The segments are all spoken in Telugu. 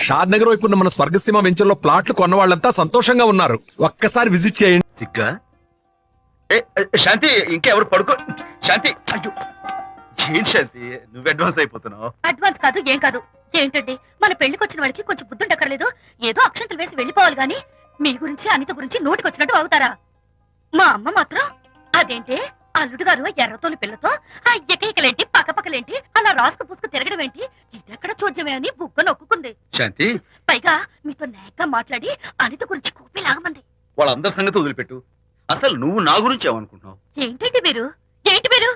షాద్ నగర్ వైపు ఉన్న మన స్వర్గసీమ వెంచర్ లో ప్లాట్లు కొన్న వాళ్ళంతా సంతోషంగా ఉన్నారు. ఒక్కసారి విజిట్ చేయండి. సిగ్గా శాంతి, ఇంకెవరు పడుకో. శాంతి, అయ్యో ఏంటి శాంతి, నువ్వు అడ్వాన్స్ అయిపోతున్నావు. అడ్వాన్స్ కాదు, ఏం కాదు. ఏంటండి, మన పెళ్లికి వచ్చిన వాళ్ళకి కొంచెం బుద్ధుండక్కర్లేదు. ఏదో అక్షంతలు వేసి వెళ్ళిపోవాలి గాని మీ గురించి అనిత గురించి నోటికొచ్చినట్టు అవుతారా? మా అమ్మ మాత్రం అదేంటి అల్లుడు గారు ఎర్రతోని పిల్లతో ఆ ఎకైకలేంటి పక్కపక్కలేంటి అలా రాసుకు పుసుకు తిరగడం ఏంటి, ఇదెక్కడ చూద్యమే అని బుగ్గ నొక్కుంది. శాంతి, పైగా మీతో నేగ్గా మాట్లాడి అనిత గురించి కూపి లాగమంది. వాళ్ళందరి సంగతి వదిలిపెట్టు. అసలు నువ్వు నా గురించి ఏమనుకుంటున్నావు? ఏంటండి మీరు, ఏంటి మీరు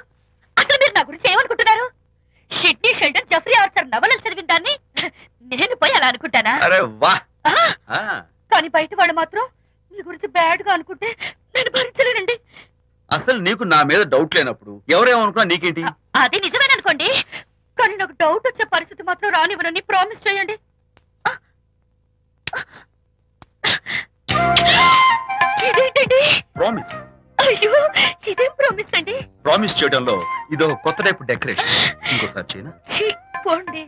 అసలు మీరు నా గురించి ఏమనుకుంటున్నారు? షిడ్నీ షెల్డన్ జెఫ్రీ ఆర్చర్ నవలలు చదివిన దాన్ని నేను పోయి అలా అనుకుంటానా? అరే వా. కానీ బయట వాళ్ళు మాత్రం మీ గురించి బ్యాడ్ గా అనుకుంటే నేను భరించలేనండి. అసలు నీకు నా మీద డౌట్ లేనప్పుడు ఎవరేమనుకున్నా నీకేంటి? అది నిజమేననుకోండి, కానీ నాకు డౌట్ వచ్చే పరిస్థితి మాత్రం రానివ్వనని ప్రామిస్ చేయండి. ఇదేంటండి? ప్రామిస్? అయ్యో, ఇదేం ప్రామిస్ అండి? ప్రామిస్ చేయడంలో ఇదో కొత్త టైపు డెకరేషన్. ఇంకోసారి చేయనా? పోండి.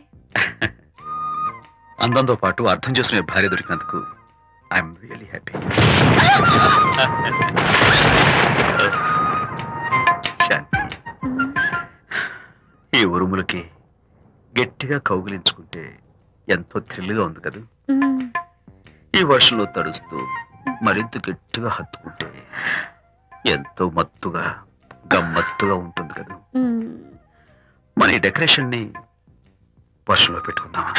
అందంతో పాటు అర్థం చేసుకునే భార్య దొరికినందుకు ఐఎమ్ రియలీ హ్యాపీ. శాంతి, ఈ ఉరుములకి గట్టిగా కౌగిలించుకుంటే ఎంతో థ్రిల్గా ఉంది కదా. ఈ వర్షంలో తడుస్తూ మరింత గట్టిగా హత్తుకుంటే ఎంతో మత్తుగా గమ్మత్తుగా ఉంటుంది కదా. మన ఈ డెకరేషన్ ని వర్షంలో పెట్టుకుందామా?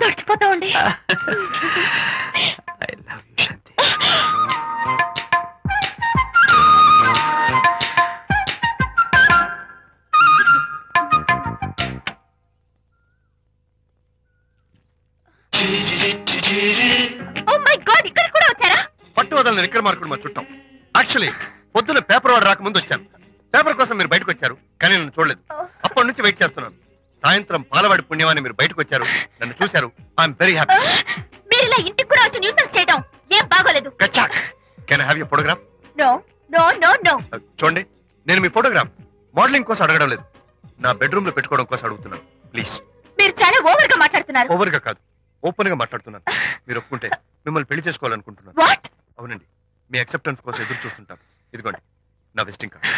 తడిచిపోతామండి. I love you Shanti. Oh my god, ఇక్కడ కూడా వచ్చారా? పట్టు వదలని నిక్కర మార్కుడు మా చుట్టాం. యాక్చువల్లీ పొద్దున్న పేపర్ వాడు రాకముందు వచ్చాను. పేపర్ కోసం మీరు బయటకు వచ్చారు, కానీ నన్ను చూడలేదు. అప్పటి నుంచి వెయిట్ చేస్తున్నాను. సాయంత్రం పాలవాడి పుణ్యమాన్ని మీరు బయటకు వచ్చారు, నన్ను చూశారు. I'm very happy. మీరు ఇలా ఇంటికి కూడా వచ్చి న్యూసెన్స్ చేయడం ఏం బాగోలేదు. Can I have your photograph? No no no no. చూడండి, నేను మీ ఫోటోగ్రాఫ్ మోడలింగ్ కోసం అడగడం లేదు, నా బెడ్రూమ్ లో పెట్టుకోవడం కోసం అడుగుతున్నాను. ప్లీజ్. మీరు చాలా ఓవర్ గా మాట్లాడుతున్నారు. ఓవర్ గా కాదు, ఓపెన్ గా మాట్లాడుతున్నాను. మీరు ఒప్పుకుంటే మిమ్మల్ని పెళ్లి చేసుకోవాలనుకుంటున్నాను. వాట్? అవునండి, మీ అక్సెప్టెన్స్ కోసం ఎదురు చూస్తుంటాను. ఇదిగోండి నా విజిటింగ్ కార్డ్.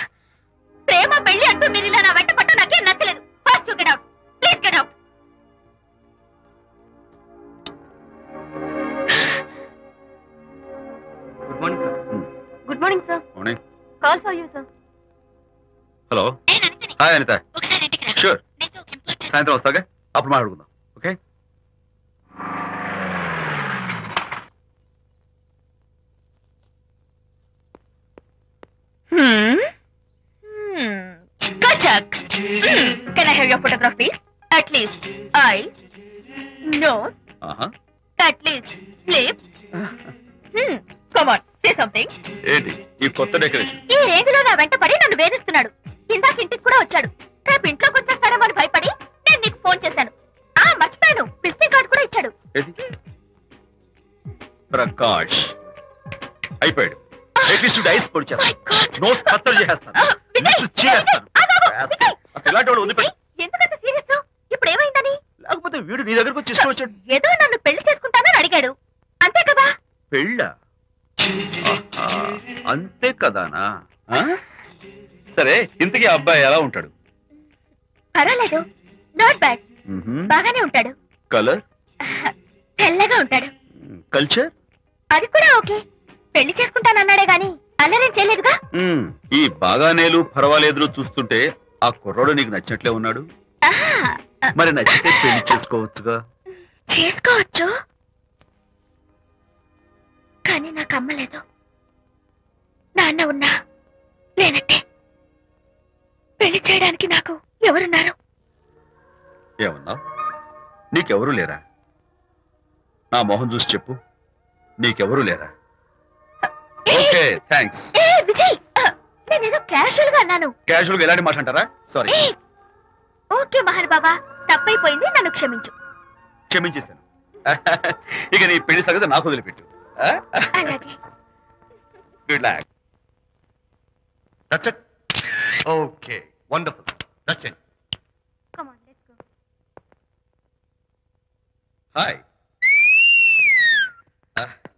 ప్రేమ పెళ్లి అంటూ మీరు ఇలా నా వెంట పట్ట నాకేం నచ్చలేదు. First get out, please get out. Good morning sir. Good morning sir. Morning. Call for you sir. Hello. నేను అనితని. హాయ్ అనిత. ఒకసారి ఇంటికి రా. షూర్. నీతో ఒక ఇంపార్టెంట్. సాయంత్రం వస్తాగా, అప్పుడు మాట్లాడుకుందాం. Okay. Kachak. Can I have your photograph, please? At least eyes, nose, at least lips. Come on, say something. ఏంటి ఈ కొత్త డెకరేషన్? ఈ రేంజ్ లో నా వెంట పడి నన్ను వేధిస్తున్నాడు. ఇందాక ఇంటికి కూడా వచ్చాడు. రేపు ఇంట్లోకి వచ్చేస్తాడేమో అని భయపడి నేను నీకు ఫోన్ చేశాను. మర్చిపోయాను, విజిటింగ్ కార్డు కూడా ఇచ్చాడు. ప్రకాష్ అయిపోయాడు. ఐస్ పొడి My God. నోట్ కత్తలు చేసేస్తాను. ఇలాంటి వాడు వదిలిపెట్టు. ఎందుకంత సీరియస్? ఇప్పుడు ఏమైందని? లేకపోతే వీడు నీ దగ్గరకు వచ్చి ఇష్టం వచ్చాడు. ఏదో నన్ను పెళ్లి చేసుకుంటానని అడిగాడు, అంతే కదా? పెళ్ళా? అంతే కదానా? సరే, ఇంతకీ ఆ అబ్బాయి ఎలా ఉంటాడు? పర్వాలేదు, నాట్ బ్యాడ్. బాగానే ఉంటాడు. కలర్? తెల్లగా ఉంటాడు. కల్చర్? అది కూడా ఓకే. పెళ్లి చేసుకుంటానన్నాడే గాని అల్లరేం చేయలేదుగా. ఈ బాగానేలు పర్వాలేదు చూస్తుంటే ఆ కుర్రాడు నీకు నచ్చినట్లే ఉన్నాడు. మరి నచ్చితే పెళ్లి చేసుకోవచ్చుగా. చేసుకోవచ్చు, కానీ నాకు అమ్మ లేదు, నాన్న ఉన్నా లేనట్టే. పెళ్లి చేయడానికి నాకు ఎవరున్నారు? ఏమన్నా? నీకెవరూ లేరా? నా మొహం చూసి చెప్పు, నీకెవరూ లేరా? Okay, thanks. విజయ్, నేనేదో క్యాషువల్ గా అన్నాను. క్యాజువల్ గా ఎలాంటి మాట అంటారా? సారీ. ఓకే మహర్ బాబా, తప్పైపోయింది, నన్ను క్షమించు. క్షమించేశాను. ఇక నీ పెళ్లి సంగతి నాకు వదిలిపెట్టు. అలాగే. Good luck. That's it. Okay, wonderful. That's it. Come on, let's go. Hi.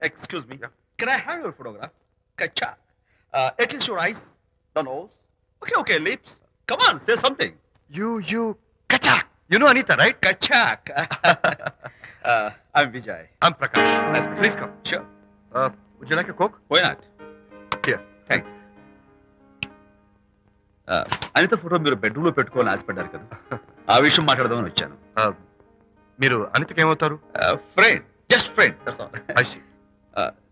Excuse me. Can I have your photograph? Kacha. At least your eyes, the nose. Okay, lips. Come on, say something. You Kachak. You know Anita, right? Kachak. I'm Vijay. I'm Prakash. Nice to meet you. Please come. Sure. Would you like a Coke? Why not? Here. Thanks. Anitha photo మీరు బెడ్రూమ్ లో పెట్టుకోవాలని ఆశపడ్డారు కదా ఆ విషయం మాట్లాడదామని వచ్చాను. మీరు అనితకి ఏమవుతారు? Friend, just friend.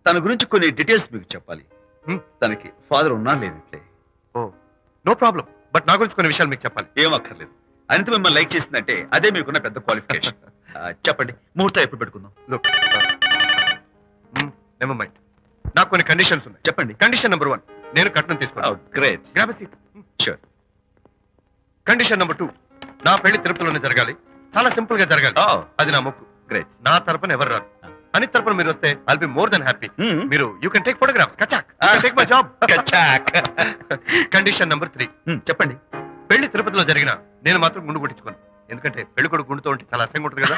తన గురించి కొన్ని డీటెయిల్స్ మీకు చెప్పాలి. తనకి ఫాదర్ ఉన్నా లేదంటే. ఓ నో ప్రాబ్లం, బట్ నా గురించి కొన్ని విషయాలు మీకు చెప్పాలి. ఏం అక్కర్లేదు. అనిత మిమ్మల్ని లైక్ చేసిందంటే అదే మీకున్న పెద్ద క్వాలిఫికేషన్. చెప్పండి, ముహూర్తం ఎప్పుడు పెట్టుకుందాం? నెవర్ మైండ్, నాకు కొన్ని కండిషన్స్ ఉన్నాయి. చెప్పండి. కండిషన్ నెంబర్ 1, నేను కట్నం తీసుకున్నాను. Great. Grab seat. Sure. Condition number 2, నా పెళ్లి తిరుపతిలోనే జరగాలి. చాలా సింపుల్ గా జరగాలి. అది నా మొక్కు. గ్రేట్. నా తరపున ఎవరు రాదు. అనిత తరపున మీరు వస్తే I'll be more than happy. మీరు యూ కెన్ టేక్ ఫోటోగ్రాఫ్స్. కచాక్. Take my job. కచాక్. కండిషన్ నెంబర్ 3, చెప్పండి. పెళ్లి తిరుపతిలో జరిగిన నేను మాత్రం గుండు కొట్టించుకోను. ఎందుకంటే పెళ్లి కొడుకు గుండుతో ఉంటే చాలా అసహ్యంగా ఉంటుంది కదా.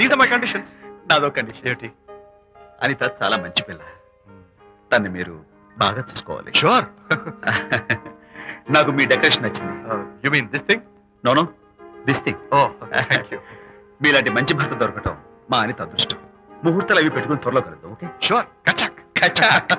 These are my conditions. నాదో కండిషన్. ఏంటి? అనిత చాలా మంచి పిల్ల. తన్ని మీరు బాగా చూసుకోవాలి. షూర్. నాకు మీ డెకరేషన్ నచ్చింది. You mean this thing? No, this thing. Oh thank you. మీలాంటి మంచి భర్త దొరకటం మా అనిత అదృష్టం. ముహూర్తాలు అవి పెట్టుకుని త్వరలో కలుద్దాం. ఓకే? షూర్. కచాక్. కచాక్.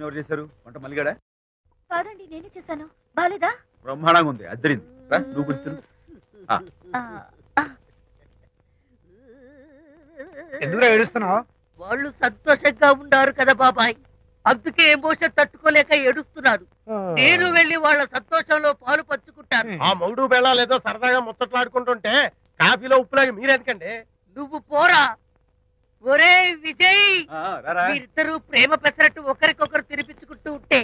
ఎవరు చేశారు వంట? మల్లిగాడా? కాదండి, నేనే చేశాను. బాలేదా? బ్రహ్మాండంగా ఉంది. అద్దరింది. నువ్వు గుర్తు. ఎందుకు ఏడుస్తున్నావు? వాళ్ళు సంతోషంగా ఉన్నారు కదా బాబాయ్, అందుకే ఎమోషన్ తట్టుకోలేక ఏడుస్తున్నారు. నేను వెళ్ళి వాళ్ళ సంతోషంలో పాలు పంచుకుంటాను. ఆ మౌడు బెళ్ళాలేదో సరదాగా ముచ్చట్లాడుకుంటుంటే కాఫీలో ఉప్పులాగి మీరెందుకండి? నువ్వు పోరా. ఒరే విజయ్, మీరిద్దరూ ప్రేమ పెసరట్టు ఒకరికొకరు తినిపించుకుంటూ ఉంటే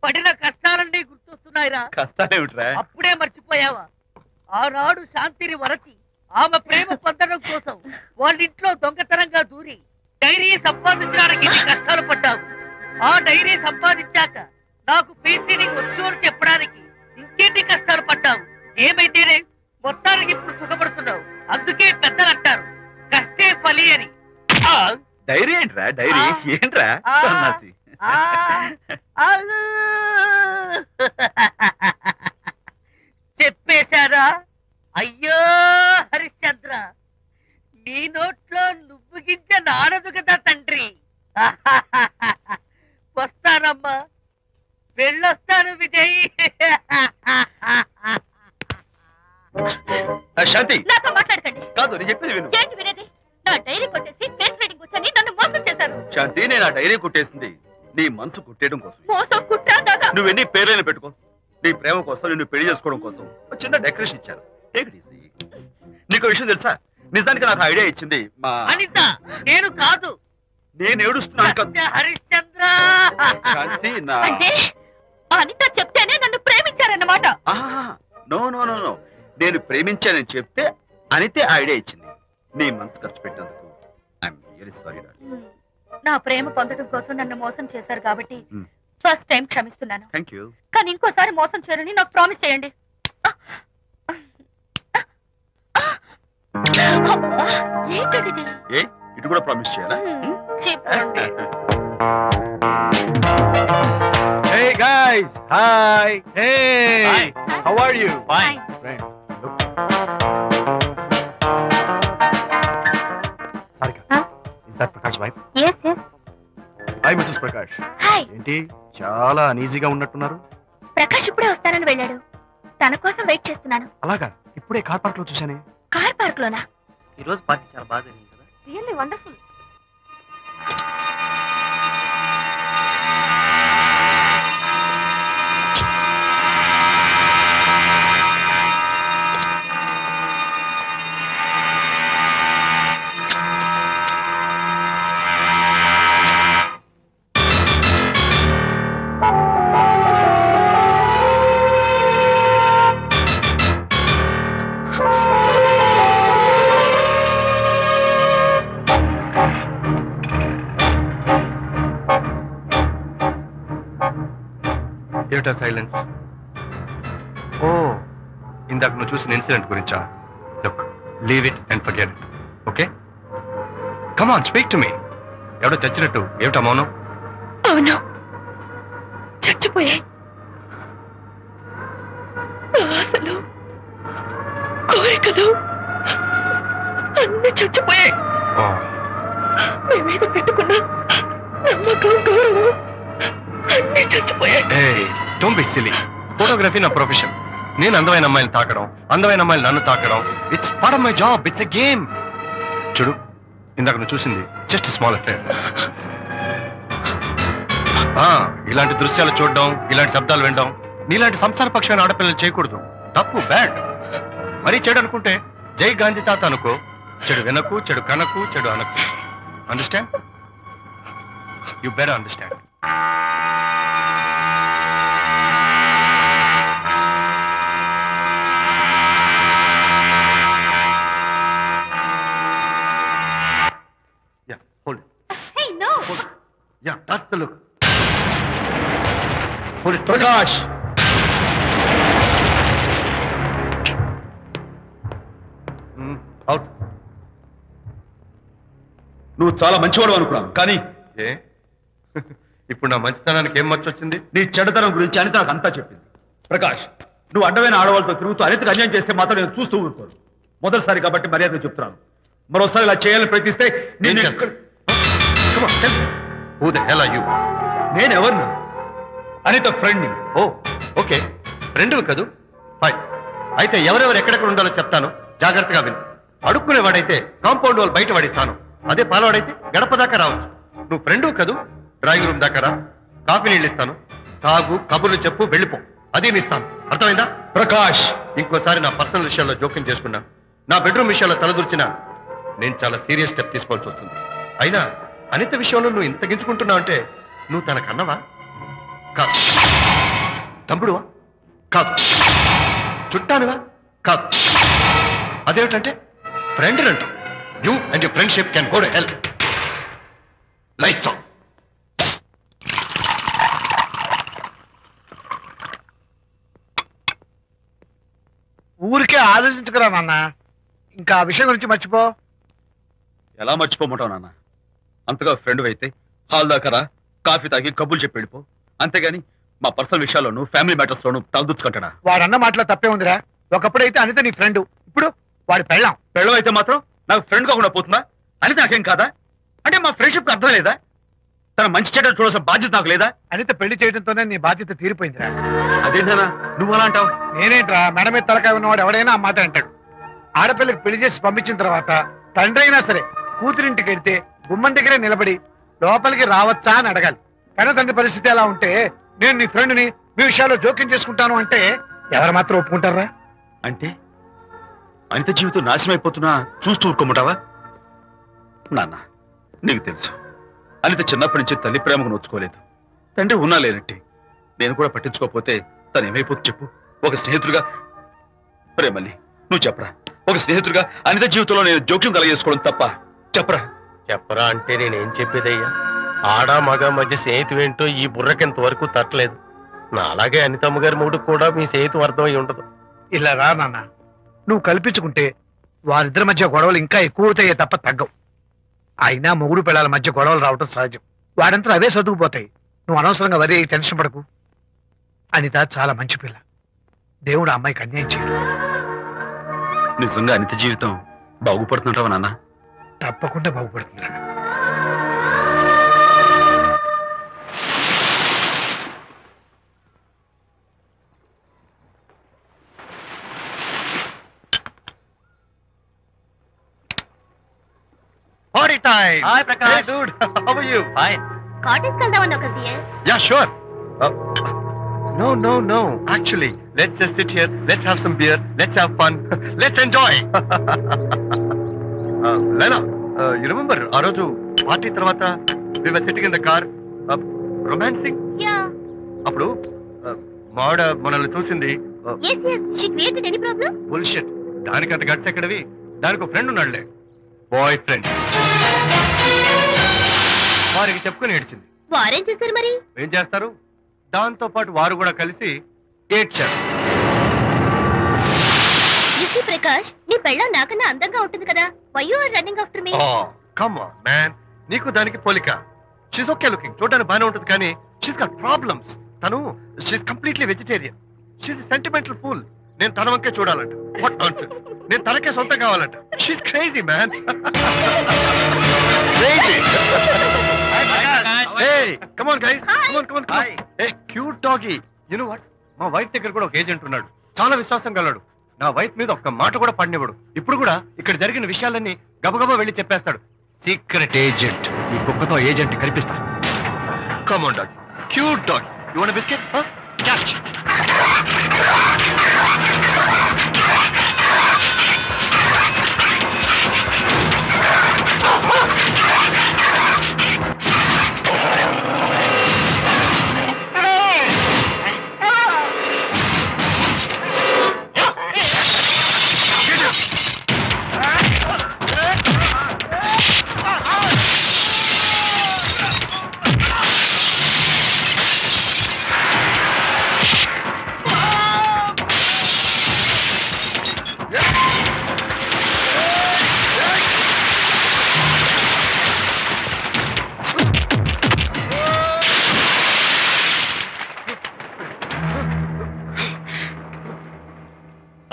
పడిన కష్టాలన్నీ గుర్తొస్తున్నాయిరా. కష్టాలేమిట్రా? అప్పుడే మర్చిపోయావా? ఆనాడు శాంతిని వరచి ఆమె ప్రేమ పొందడం కోసం వాళ్ళింట్లో దొంగతనంగా దూరి డైరీ సంపాదించడానికి ఎన్ని కష్టాలు పడ్డావు. ఆ డైరీ సంపాదించాక నాకు పీసీడీకి వచ్చు అని చెప్పడానికి ఇంకెన్ని కష్టాలు పడ్డావు. ఏమైతేనే మొత్తానికి ఇప్పుడు సుఖపడుతున్నావు. అందుకే పెద్దలు అంటారు కష్టే ఫలి అని. డైరీ ఏంట్రా? డైరీ ఏంట్రా? సన్నాసి. చెప్పేశారా? అయ్యో హరిశ్చంద్ర, నీ నోట్లో నువ్వు గింజ నానదు కదా తండ్రి. వస్తానమ్మా, వెళ్ళొస్తాను విజయ్. శాంతి, నాతో మాట్లాడకండి. కాదు, నేను చెప్పేది విను. ఏంటి వినేది? నా డైరీ కొట్టేసి ఫేస్ రీడింగ్ వచ్చని నన్ను మోసం చేశారు. శాంతి, నేను ఆ డైరీ కుట్టేసింది నీ మనసు కుట్టేయడం కోసం. మోసం కుట్రా దాకా. నువ్వు ఎన్ని పేర్లైనా పెట్టుకో, నీ ప్రేమ కోసం, నిన్ను పెళ్లి చేసుకోవడం కోసం ఒక చిన్న డెకరేషన్ ఇచ్చాను. Take it easy. నీకు విషయం తెలుసా? నిజానికి నాకు ఐడియా ఇచ్చింది మా అనిత. నేను కాదు. నేను ఏడుస్తున్నాను కదా హరిశ్చంద్ర. శాంతి. నా అంటే అనిత చెప్తేనే నన్ను ప్రేమించారన్నమాట. నో నో నో నో, నేను ప్రేమించానని చెప్తే అనితే ఐడియా ఇచ్చింది. నీ మనసు ఖర్చు పెట్టినందుకు ఐఎమ్ రియల్లీ సారీ. నా ప్రేమ పొందడం కోసం నన్ను మోసం చేశారు కాబట్టి ఫస్ట్ టైం క్షమిస్తున్నాను. Thank you. కానీ ఇంకోసారి మోసం చేయరని నాకు ప్రామిస్ చేయండి. ఏంటది? ఏ ఇటు కూడా ప్రామిస్ చేయాలా? చెప్పండి. Hey guys, hi. Hey, Hi. how are you? Fine. Friends, look. Sarika, Huh? is that Prakash wife? Yes, yes. Hi, Mrs. Prakash. Hi. ఏంటి చాలా అనీజీగా ఉన్నట్టున్నారు? ప్రకాష్ ఇప్పుడే వస్తానని వెళ్ళాడు. తన కోసం వెయిట్ చేస్తున్నాను. అలాగా, ఇప్పుడే కార్ పార్క్ లో చూసానే. కార్ పార్క్ లోనా? ఈ రోజు పార్టీ చాలా బాగా జరిగింది కదా. Really wonderful. That silence? Oh, ఇందాక నువ్వు చూసిన ఇన్సిడెంట్ గురించా? Look, leave it and forget it, okay? Come on, speak to me. ఎవడో చచ్చినట్టు ఏమిటా మౌనం? అవును, చచ్చిపోయాయి. ఆశలు, కోరికలు అన్ని చచ్చిపోయాయి. మేమేదో పెట్టుకున్న నమ్మకం, గౌరవం అన్ని చచ్చిపోయాయి. Don't be silly. ఫోటోగ్రఫీ నా ప్రొఫెషన్. నేను అందమైన అమ్మాయిని తాకడం, అందమైన అమ్మాయిలు నన్ను తాకడం, it's part of my job. It's a game. చూడు, ఇందాక నువ్వు చూసింది జస్ట్ స్మాల్ అఫేర్. ఇలాంటి దృశ్యాలు చూడడం, ఇలాంటి శబ్దాలు వినడం నీలాంటి సంసార పక్షమైన ఆడపిల్లలు చేయకూడదు. తప్పు, బ్యాడ్. మరీ చెడు అనుకుంటే జై గాంధీ తాత అనుకో. చెడు వినకు, చెడు కనకు, చెడు అనకు. Understand? You better understand. Yeah, hold it. Hey, no. Hold it. Yeah, that's the look. Hold it. Prakash, Out. నువ్వు చాలా మంచివాడు అనుకున్నాను, కానీ ఏ ఇప్పుడు నా మంచితనానికి ఏం మచ్చొచ్చింది? నీ చెడుతనం గురించి అనిత నాకు అంతా చెప్పింది. ప్రకాష్, నువ్వు అడ్డమైన ఆడవాళ్ళతో తిరుగుతూ అనితకు అన్యాయం చేస్తే మాత్రం నేను చూస్తూ ఉంటాను. మొదటిసారి కాబట్టి మర్యాద చెప్తున్నాను. మరోసారి ఇలా చేయాలని ప్రయత్నిస్తే ఏం చేస్తావు? Come on, tell me. Who the hell are you? నేను ఎవరినా? అనిత ఫ్రెండ్ని. ఓ, ఓకే, ఫ్రెండ్ కదూ? ఫైన్. అయితే ఎవరెవరు ఎక్కడెక్కడ ఉండాలో చెప్తాను, జాగ్రత్తగా విను. అడుక్కునేవాడైతే కాంపౌండ్ వాళ్ళు బయట పడిస్తాను. అదే పాలవాడైతే గడప దాకా రావచ్చు. నువ్వు ఫ్రెండ్ కదూ? డ్రాయింగ్ రూమ్ దాకా రా, కాఫీ నీళ్ళు ఇస్తాను, తాగు, కబుర్లు చెప్పు, వెళ్ళిపో. అదే ఇస్తాను. అర్థమైందా? ప్రకాష్, ఇంకోసారి నా పర్సనల్ విషయాల్లో జోక్యం చేసుకున్నా, నా బెడ్రూమ్ విషయాల్లో తలదూర్చినా నేను చాలా సీరియస్ స్టెప్ తీసుకోవాల్సి వస్తుంది. అయినా అనిత విషయంలో నువ్వు ఇంత గించుకుంటున్నావు అంటే నువ్వు తనకన్నవా? కాదు. తమ్ముడువా? కాదు. చుట్టానువా? కాదు. అదేమిటంటే ఫ్రెండ్ అంటావు. You and your friendship can go to hell. Lights on. ఊరికే ఆలోచించుకురా నాన్న, ఇంకా ఆ విషయం గురించి మర్చిపో. ఎలా మర్చిపోమంటావు నాన్న? అంతగా ఫ్రెండ్ అయితే హాల్ దాకా రా, కాఫీ తాగి కబుర్లు చెప్పి వెళ్ళిపో. అంతేగాని మా పర్సనల్ విషయాల్లోనూ ఫ్యామిలీ మ్యాటర్స్ లోనూ తలదూచుకుంటాడా? వాడన్న మాటలో తప్పే ఉందిరా. ఒకప్పుడైతే అనిత నీ ఫ్రెండ్, ఇప్పుడు వాడి పెళ్ళాం. పెళ్ళం అయితే మాత్రం నాకు ఫ్రెండ్ కాకుండా పోతుందా? అనిత నాకేం కాదా? అంటే మా ఫ్రెండ్షిప్ అర్థం లేదా? తన మంచి చెడ్డ చూడాల్సిన బాధ్యత నాకు లేదా? అనిత పెళ్లి చేయడంతోనే నీ బాధ్యత తీరిపోయిందిరా. అదేంటనా నువ్వు అలా అంటావు? నేనేంట్రా, మెడ మీద తలకాయ ఉన్నవాడు ఎవడైనా ఆ మాట అంటాడు. ఆడపిల్లకి పెళ్లి చేసి పంపించిన తర్వాత తండ్రి అయినా సరే కూతురింటికి వెళ్తే గుమ్మం దగ్గరే నిలబడి లోపలికి రావచ్చా అని అడగాలి. కానీ తండ్రి పరిస్థితి ఎలా ఉంటే నేను నీ ఫ్రెండ్ని మీ విషయాల్లో జోక్యం చేసుకుంటాను అంటే ఎవరు మాత్రం ఒప్పుకుంటారా? అంటే అనిత జీవితం నాశనం అయిపోతున్నా చూస్తూ ఊరుకోమంటావా? నాన్న, నీకు తెలుసు అనిత చిన్నప్పటి నుంచి తల్లి ప్రేమకు నోచుకోలేదు. తండ్రి ఉన్నా లేనట్టే. నేను కూడా పట్టించుకోకపోతే తను ఏమైపోతుంది చెప్పు? ఒక స్నేహితుడిగా ప్రేమల్ని నువ్వు చెప్పరా? ఒక స్నేహితుడిగా అనిత జీవితంలో నేను జోక్యం కలగేసుకోవడం తప్ప? చెప్పరా? చెప్పరా అంటే నేనేం చెప్పేదయ్యా? ఆడ మగ మధ్య స్నేహితం ఏంటో ఈ బుర్రకింత వరకు తట్టలేదు. నా అలాగే అనితమ్మ గారి మూడు కూడా మీ స్నేహితం అర్థమై ఉండదు. ఇలా రా నాన్న, నువ్వు కల్పించుకుంటే వారిద్దరి మధ్య గొడవలు ఇంకా ఎక్కువ అవుతాయే తప్ప తగ్గవు. అయినా మొగుడు పిల్లల మధ్య గొడవలు రావటం సహజం. వాడంతా అవే సర్దుకుపోతాయి. నువ్వు అనవసరంగా వరి టెన్షన్ పడకు. అనిత చాలా మంచి పిల్ల. దేవుడు ఆ అమ్మాయికి అన్యాయం చేయడు. నిజంగా అనిత జీవితం బాగుపడుతుంటావా నాన్న? తప్పకుండా బాగుపడుతుందిరా. Party time. Hi, Prakash. Hey, dude. How are you? Fine. Cottage వెళ్దామని ఒక సియర్. Yeah, sure. No. Actually, let's just sit here. Let's have some beer. Let's have fun. Let's enjoy. Lena, you remember ఆ రోజు పార్టీ తర్వాత we were sitting in the car, romancing. Yeah. అప్పుడు మావిడ మనల్ని చూసింది. yes she created any problem? Bullshit. దానికంత గట్స్ ఎక్కడవి? దానికి ఒక ఫ్రెండ్ ఉన్నాడులే, బాయ్ ఫ్రెండ్. వారికి చెప్పుకొని ఏడ్చింది. వారేం చేశారు మరి? ఏం చేస్తారు? దాంతో పాటు వారు కూడా కలిసి ఏడ్చారు. ప్రకాష్, నీ పెళ్ళం నాకన్నా అందంగా ఉంటుంది కదా. Why you are running after me? Come on man, నీకు దానికి పోలిక. షీస్ ఓకే లుకింగ్, చూడడానికి బాగానే ఉంటుంది, కానీ షీస్ గాట్ ప్రాబ్లమ్స్. తను she's completely vegetarian. She's sentimental pool. నేను తన వంకే చూడాలంట. What nonsense. నేను తనకే సొంతం కావాలంట. She's crazy man. Crazy. Hey, come on guys. Come on. Hey, cute doggy. You know what? మా వైఫ్ దగ్గర కూడా ఒక ఏజెంట్ ఉన్నాడు. చాలా విశ్వాసం గలడు. నా వైఫ్ మీద ఒక్క మాట కూడా పడినివ్వడు. ఇప్పుడు కూడా ఇక్కడ జరిగిన విషయాలన్నీ గబగబా వెళ్ళి చెప్పేస్తాడు. Secret agent. ఈ కుక్కతో ఏజెంట్ కనిపిస్తా. Come on dog. Cute dog. You want a biscuit? Huh? Catch.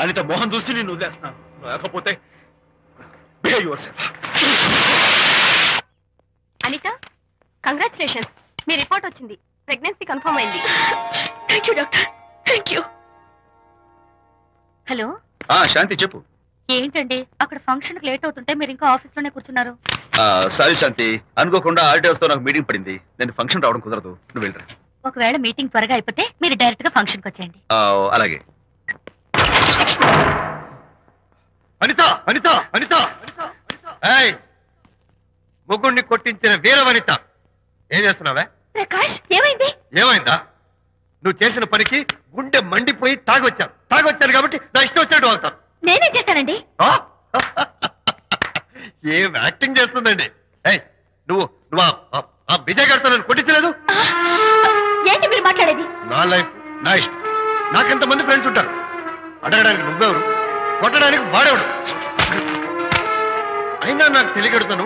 Anitha Mohan చూసి నేను వదిలేస్తున్నాను. లేకపోతే behave yourself. అనిత, కంగ్రాచులేషన్స్. మీ రిపోర్ట్ వచ్చింది. ప్రెగ్నెన్సీ కన్ఫర్మ్ అయింది. Thank you doctor. Thank you. Hello, Shanti చెప్పు. ఏంటండి అక్కడ ఫంక్షన్ కి లేట్ అవుతుంటే మీరు ఇంకా ఆఫీస్ లోనే కూర్చున్నారు? సారీ శాంతి, అనుకోకుండా ఆర్టీఎస్ తో నాకు మీటింగ్ పడింది. నేను ఫంక్షన్ రావడం కుదరదు. నువ్వు వెళ్ళరా. ఒకవేళ మీటింగ్ త్వరగా అయిపోతే మీరు డైరెక్ట్ గా ఫంక్షన్ కి వచ్చేయండి. అలాగే. అనిత ఏయ్, ముగ్గుడిని కొట్టించిన వీర వనిత, ఏం చేస్తున్నావే? ప్రకాష్, ఏమైంది? ఏమైందా? నువ్వు చేసిన పనికి గుండె మండిపోయి తాగొచ్చాను కాబట్టి నా ఇష్టం వచ్చినట్టు అవుతాను. నేనేం చేశానండి? ఏం యాక్టింగ్ చేస్తుందండి. ఏయ్, నువ్వు ఆ విజయ్ గారితో నన్ను కొట్టించలేదు. ఏంటి మీరు మాట్లాడేది? నా లైఫ్ నా ఇష్టం. నాకెంతమంది ఫ్రెండ్స్ ఉంటారు. అడగడానికి నువ్వెవరు, కొట్టడానికి వాడేవాడు. అయినా నాకు తెలియగడుతాను,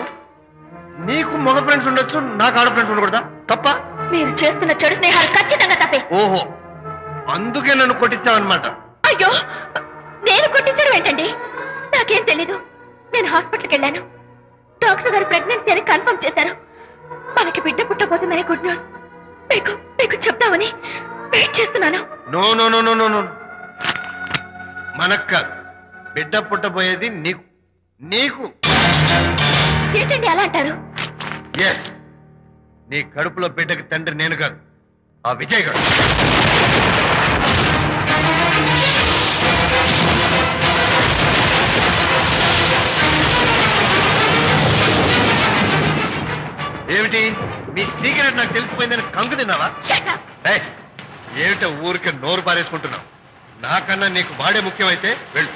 నీకు మగ ఫ్రెండ్స్ ఉండొచ్చు, నాకు ఆడ ఫ్రెండ్స్ ఉండకూడదా? తప్ప? మీరు చేస్తున్న చెడు స్నేహాలు ఖచ్చితంగా తప్పే. ఓహో, అందుకే నన్ను కొట్టించావన్నమాట. అయ్యో, నేను కొట్టించడం ఏంటండి? నాకేం తెలీదు. నేను హాస్పిటల్కి వెళ్ళాను. డాక్టర్ గారు ప్రెగ్నెన్సీ అని కన్ఫర్మ్ చేశారు. మనకి బిడ్డ పుట్టబోతుందని గుడ్ న్యూస్ మీకు చెప్తామని వెయిట్ చేస్తున్నాను. No no no no no no, మనకు కాదు, బిడ్డ పుట్టబోయేది నీకు. ఏంటండి అలా అంటారు? ఎస్, నీ కడుపులో బిడ్డకి తండ్రి నేను కాదు, ఆ విజయ్ గారు. ఏమిటి మీ సీక్రెట్ నాకు తెలిసిపోయిందని కంగు తిన్నావా? ఏమిటో ఊరికే నోరు పారేసుకుంటున్నావు? నాకన్నా నీకు వాడే ముఖ్యమైతే వెళ్ళు.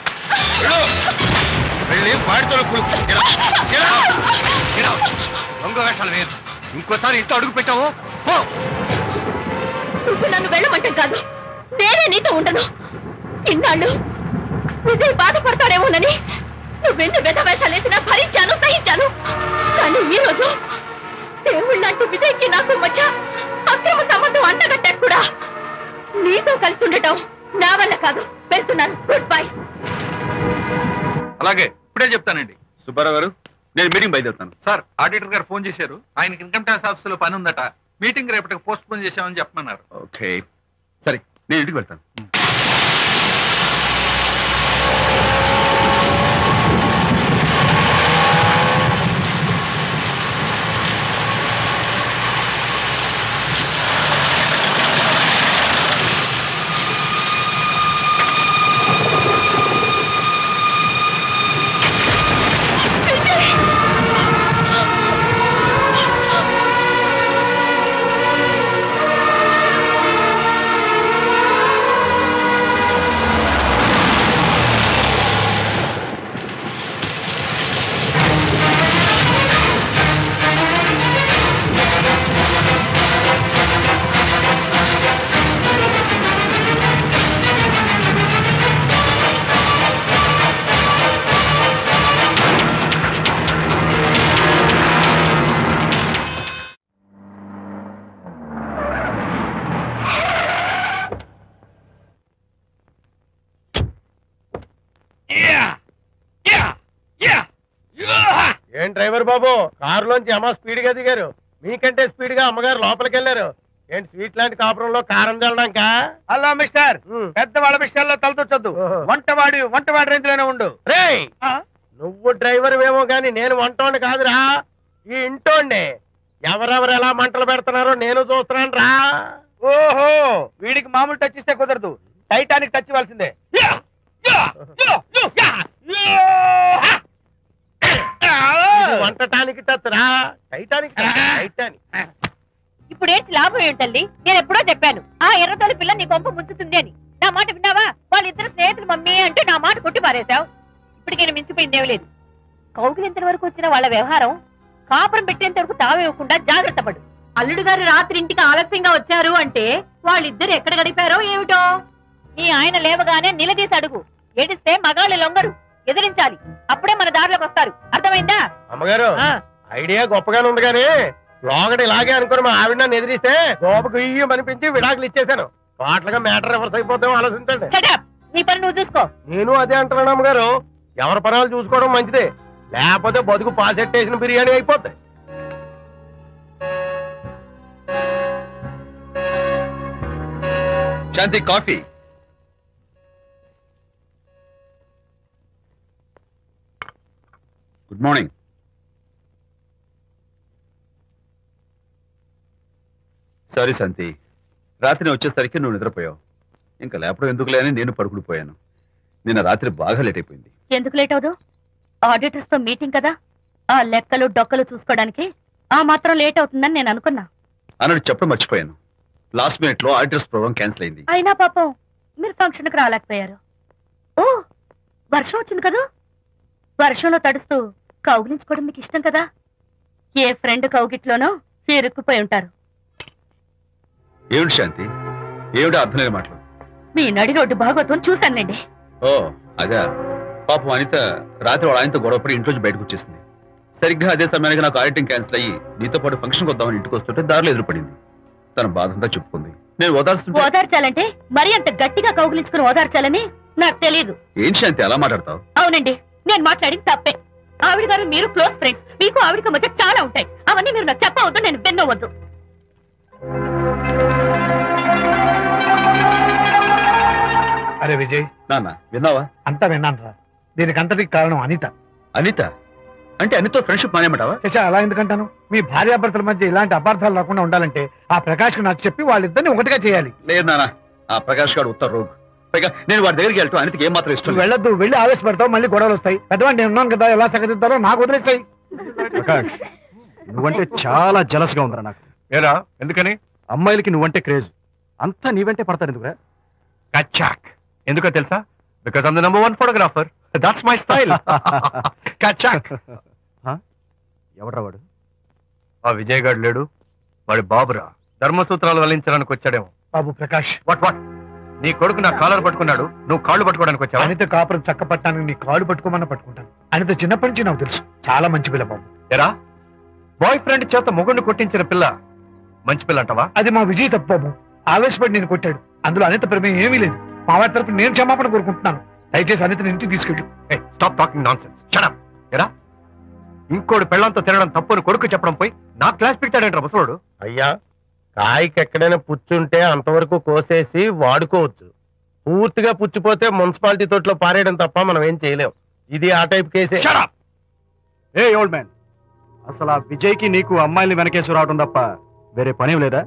వెళ్ళి వాడితో దొంగ వేషాలు వేయదు. ఇంకోసారి ఇంట్లో అడుగు పెట్టావు. నువ్వు నన్ను వెళ్ళమంటాం కాదు, నేనే నీతో ఉండను. ఇన్నాళ్ళు విజయ్ బాధపడతాడేమోనని నువ్వెన్ని వెద వేషాలు వేసినా భరించాను, సహించాను. కానీ ఈ రోజు దేవుళ్ళంటూ విజయ్కి నాకు మధ్య అక్రమ సంబంధం అంటగట్టాడు కూడా. నీతో కలిసి ఉండటం నా వల్ల కాదు. వెళ్తున్నాను. Good bye. అలాగే, ఇప్పుడే చెప్తానండి. సుబ్బారావు గారు, నేను మీటింగ్ బయలుదేరుతాను. సార్, ఆడిటర్ గారు ఫోన్ చేశారు. ఆయనకి ఇన్కమ్ ట్యాక్స్ ఆఫీస్ లో పని ఉందట. మీటింగ్ రేపటికి పోస్ట్ పోన్ చేశామని చెప్పమన్నారు. ఓకే, సరే, నేను ఇంటికి వెళ్తాను. డ్రైవర్ బాబు, కారులోంచి అమ్మ స్పీడ్ గా దిగారు. మీకంటే స్పీడ్ గా అమ్మగారు లోపలికి వెళ్ళారు. ఏంటి స్వీట్ లాంటి కాపురంలో కారం చల్లడానికా? హలో మిస్టర్, పెద్దవాళ్ళ విషయాల్లో తలదొచ్చొద్దు. వంటవాడి రేంజ్ లోనే ఉండు. రేయ్, నువ్వు డ్రైవర్ ఏమో గాని నేను వంటోండి కాదురా, ఈ ఇంటోండి. ఎవరెవరు ఎలా మంటలు పెడుతున్నారో నేను చూస్తున్నాను రా. ఓహో, వీడికి మామూలు టచ్ ఇస్తే కుదరదు, టైటానిక్ టచ్ ఇవ్వాల్సిందే. ఇది వంటటానికి టచ్ రా, టైటానిక్ టైటానిక్. ఇప్పుడేంటి లాభం ఏంటల్లి? నేను ఎప్పుడో చెప్పాను ఆ ఎర్రతోలి పిల్ల నీ కొంప ముంచుతుంది అని. నా మాట విన్నావా? వాళ్ళిద్దరు స్నేహితులు మమ్మీ అంటే నా మాట కొట్టి పారేశావు. ఇప్పటికైనా మించిపోయిందేం లేదు. కౌగిలింత వరకు వచ్చిన వాళ్ళ వ్యవహారం కాపురం పెట్టేంత వరకు తావేయకుండా జాగ్రత్త పడు. అల్లుడు గారు రాత్రి ఇంటికి ఆలస్యంగా వచ్చారు అంటే వాళ్ళిద్దరు ఎక్కడ గడిపారో ఏమిటో. నీ ఆయన లేవగానే నిలదీసి అడుగు. ఏడిస్తే మగాళ్ళు లొంగరు, ఎదిరించాలి. అప్పుడే మన దారిలోకి వస్తారు. అర్థమైందా? అమ్మగారు, ఐడియా గొప్పగానే ఉంది కానీ లోగడి ఇలాగే అనుకుని మా ఆవిడ నన్ను ఎదిరిస్తే గోపకు ఇయ్యం అనిపించి విడాకులు ఇచ్చేశాను. టోటల్గా మ్యాటర్ రివర్స్ అయిపోతాం, ఆలోచించండి. నీ పని నువ్వు చూసుకో. నేను అదే అంటున్నాను అమ్మగారు, ఎవరి పనాలు చూసుకోవడం మంచిదే, లేకపోతే బతుకు పాసెట్టేసిన బిర్యానీ అయిపోతాయి. శాంతి, కాఫీ. Good morning. సారీ శాంతి, రాత్రి వచ్చేసరికి నువ్వు నిద్రపోయావు. ఇంకా లేపడం ఎందుకులే అని నేను పడుకుడిపోయాను. నిన్న రాత్రి బాగా లేట్ అయిపోయింది. ఎందుకు లేట్ అవదు? ఆడిటర్స్ తో మీటింగ్ కదా, ఆ లెక్కలు డొక్కలు చూసుకోవడానికి ఆ మాత్రం లేట్ అవుతుందని నేను అనుకున్నా. అన్నట్టు చెప్పడం మర్చిపోయాను. లాస్ట్ మినిట్ లో ఆడిటర్స్ ప్రోగ్రామ్ క్యాన్సిల్ అయింది. అయినా పాపం మీరు ఫంక్షన్ కి రాలేకపోయారు. ఓ, వర్షం వచ్చింది కదా, వర్షంలో తడుస్తూ కౌగిలించుకోవడం మీకు ఇష్టం కదా. ఏ ఫ్రెండ్ కౌగిట్లోనో ఇరుక్కుపోయి ఉంటారు. ఏమిటి శాంతి, ఏమిటి అర్థం లేని మాటలు? మీ నడి రోడ్డు భాగవతం చూశానండి. ఓ అదే, పాపం అనిత రాత్రి వాళ్ళ ఆయనతో గొడవపడి ఇంట్లోంచి బయటకు వచ్చేసింది. సరిగ్గా అదే సమయానికి నాకు ఆడిటింగ్ క్యాన్సిల్ అయ్యి నీతో పాటు ఫంక్షన్కి వద్దామని ఇంటికి వస్తుంటే దారిలో ఎదురుపడింది. తన బాధంతా చెప్పుకుంది. నేను ఓదార్చాలంటే మరీ అంత గట్టిగా కౌగిలించుకుని ఓదార్చాలని నాకు తెలియదు. ఏం శాంతి అలా మాట్లాడతావు? అవునండి, నేను మాట్లాడింది తప్పే. ఆవిడ గారు మీరు క్లోజ్ ఫ్రెండ్స్, మీకు ఆవిడకి మధ్య చాలా ఉంటాయి. అవన్నీ మీరు నాకు చెప్పవద్దు, నేను విన్నవద్దు. అరే విజయ్, నాన్న విన్నావా? అంతా విన్నాను రా. దీనికి అంతటికి కారణం అనిత. అనిత అంటే అనితో ఫ్రెండ్షిప్ మానేమంటావా? అలా ఎందుకంటాను? మీ భార్యాభర్తల మధ్య ఇలాంటి అపార్థాలు రాకుండా ఉండాలంటే ఆ ప్రకాష్ కు నాకు చెప్పి వాళ్ళిద్దరిని ఒకటిగా చేయాలి. లేదు నాన్న, ఆ ప్రకాష్ గారు ఉత్తర రోగ్. పైగా నేను వాడి దగ్గరికి వెళ్తాను. అనితకి ఏం మాత్రం ఇష్టం. వెళ్ళొద్దు, వెళ్ళి ఆవేశపడతావు, మళ్ళీ గొడవలు వస్తాయి. పెద్దవాడు నేను ఉన్నాను కదా, ఎలా సగదిద్దారో నాకు వదిలేస్తాయి. ప్రకాష్, నువ్వంటే చాలా జలస్ గా ఉందిరా నాకు. ఏరా ఎందుకని? అమ్మాయిలకి నువ్వంటే క్రేజ్. అంతా నీవంటే పడతారు ఎందుకురా? కచ్చాక్. ఎందుకో తెలుసా? Because I'm the number 1 photographer. That's my style. కచ్చాక్. ఎవడ్రా వాడు? ఆ విజయ్ గారు లేడు, వాడి బాబురా. ధర్మసూత్రాలు వల్లించడానికి వచ్చాడేమో. బాబు ప్రకాష్, వాట్ నీ కొడుకు నా కాలర్ పట్టుకున్నాడు, నువ్వు కాళ్ళు పట్టుకోవడానికి వచ్చావా? అనిత కాపురం చక్క పట్టానికి నీ కాళ్ళు పట్టుకోమన్నా పట్టుకుంటాను. అనిత చిన్నప్పటి నుంచి నాకు తెలుసు, చాలా మంచి పిల్ల బాబు. ఎరా, బాయ్ ఫ్రెండ్ చేత మొగుడిని కొట్టించిన పిల్ల మంచి పిల్ల అంటావా? అది మా విజయ్ తప్పు బాబు. ఆవేశపడి నేను కొట్టాడు. అందులో అనిత ప్రమేయం ఏమీ లేదు. మా వారి తరపు నేను క్షమాపణ కోరుకుంటున్నాను. దయచేసి అనితని ఇంటికి తీసుకెళ్ళు. Stop talking nonsense. Shut up. ఎరా, ఇంకోటి పెళ్ళంతో తినడం తప్పుని కొడుకు చెప్పడం పోయి నా క్లాస్ పిక్తాడంటారా ముసలోడు? అయ్యా, కాయకి ఎక్కడైనా పుచ్చుంటే అంతవరకు కోసేసి వాడుకోవచ్చు. పూర్తిగా పుచ్చిపోతే మున్సిపాలిటీ తోటలో పారేయడం తప్ప మనం ఏం చేయలేం. ఇది ఆ టైప్ కేసే. ఏ ఓల్డ్ మ్యాన్, అసలు ఆ విజయ్కి నీకు అమ్మాయిని వెనకేసి రావడం తప్ప వేరే పనేం లేదా?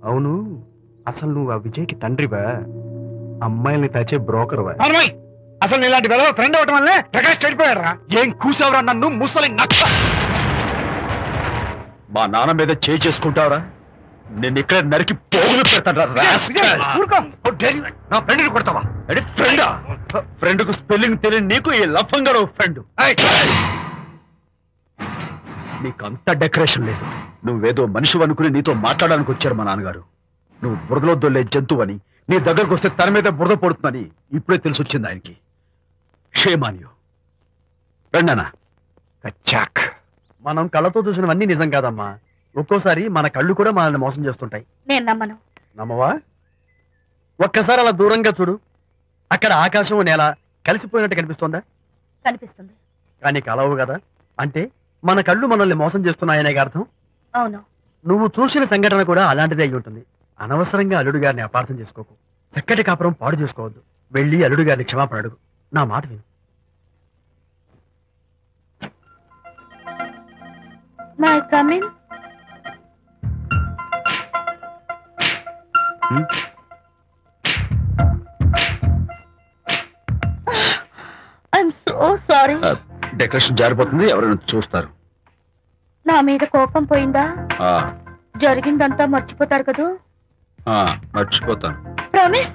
అవును, అసలు నువ్వు ఆ విజయ్కి తండ్రివా, అమ్మాయిల్ని తెచ్చే బ్రోకర్వా? అసలు ఇలాంటి వెలవ ఫ్రెండ్ అవటం వల్లే ప్రకాష్ చెడిపోయాడు రా. ఏం కూసావురా నన్ను ముసలి నక్క? మా నాన్న మీద చేయి చేసుకుంటావరా? నేను ఇక్కడ నరికి పోగులు పెడతాను. నా ఫ్రెండ్ని కొడతావా? ఫ్రెండా? ఫ్రెండ్ కు స్పెల్లింగ్ తెలియని నీకు ఈ లఫంగా ఫ్రెండ్. నీకంత డెకరేషన్ లేదు. నువ్వేదో మనిషి అనుకుని నీతో మాట్లాడడానికి వచ్చారు మా నాన్నగారు. నువ్వు బురదలో దొల్లే జంతువు అని, నీ దగ్గరకు వస్తే తన మీద బురద పడుతుందని ఇప్పుడే తెలిసి వచ్చింది ఆయనకి. షేమాన్యు రండనా. కచ్చాక్. మనం కళ్ళతో చూసినవన్నీ నిజం కాదమ్మా. ఒక్కోసారి మన కళ్ళు కూడా మనల్ని మోసం చేస్తుంటాయి. నేను నమ్మను. నమ్మవా? ఒక్కసారి అలా దూరంగా చూడు. అక్కడ ఆకాశం నేల కలిసిపోయినట్టు కనిపిస్తోందా? కనిపిస్తుంది. కానీ కలవు కదా. అంటే మన కళ్ళు మనల్ని మోసం చేస్తున్నాయనే అర్థం. అవును. నువ్వు చూసిన సంఘటన కూడా అలాంటిదే అయి ఉంటుంది. అనవసరంగా అల్లుడు గారిని అపార్థం చేసుకోకు. చక్కటి కాపురం పాడు చేసుకోవద్దు. వెళ్ళి అల్లుడు గారిని క్షమాపణ అడుగు. నా మాట విను. May come in. I'm so sorry. Decoration జారిపోతుంది, ఎవరైనా చూస్తారు. నా మీద కోపం పోయిందా? ఆ, జరిగిందంతా మర్చిపోతారు కదూ? ఆ, మర్చిపోతాను. ప్రామిస్.